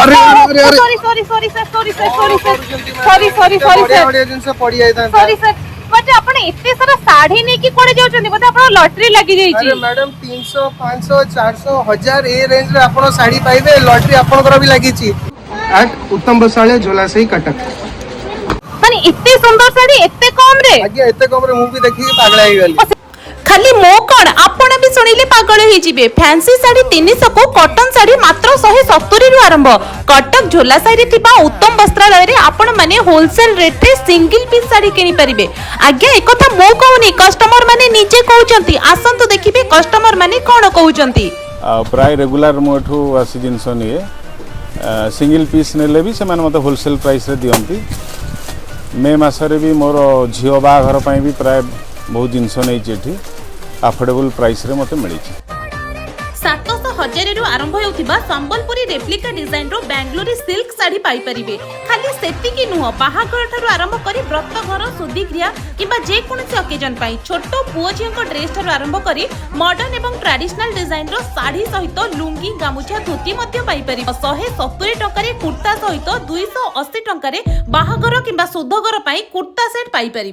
अरे अरे अरे sorry sorry sorry sir sorry sir sorry sir sorry sorry sorry sir बड़े जिनसे पड़ी जाता सॉरी सर बट आपण एते सारा साड़ी नै की कोडे जाउछन बट आपण लॉटरी लागि जाई छी अरे मैडम 300 500 400 1000 ए रेंज रे आपण साड़ी पाइबे लॉटरी आपण कर भी लागि छी एट उत्तम बसाळे झोला सही कटक माने एते सुंदर साड़ी एते कम रे आगे एते कम रे मु भी देखि पागल आइ गेली खाली मो कौन आपण भी शुणिले पागल हो जिबे फैंसी साड़ी 300 को कॉटन साड़ी मात्र 170 रु आरंभ कटक झोला साड़ी थिबा उत्तम वस्त्रालय रे आपण माने होलसेल रेट रे सिंगल पीस साड़ी किनि परिबे आज्ञा एक कथा मो कहूनी कस्टमर माने निजे कहउचंती आसंतु देखिबे कस्टमर माने कोन कहउचंती प्राय रेगुलर मोठू आसी जिनस निए सिंगल पीस नेले भी से मते होलसेल प्राइस रे दियंती मे मासरे भी मोर झियो बाघर पई भी प्राय बहुत जिनस नै जेठी अफोर्डेबल प्राइस रे मते मिली 700,000 रु आरंभ होउथिबा संबलपुरी रेप्लिका डिजाइन रो बेंगलोरी सिल्क साड़ी पाई परिबे खाली सेति की नुह बाहागर थारु आरंभ करी व्रत घर सुधी क्रिया किबा जे कोनसी ओकेजन पाई छोटो पुओ झियो को ड्रेस थारु आरंभ करी मॉडर्न एवं ट्रेडिशनल डिजाइन रो साड़ी सहित लुंगी गामुछा धोती मध्य पाई परिबे 170 टका रे कुर्ता सहित 280 टका रे बाहागर किबा सुधगर पाई कुर्ता सेट पाई परिबे।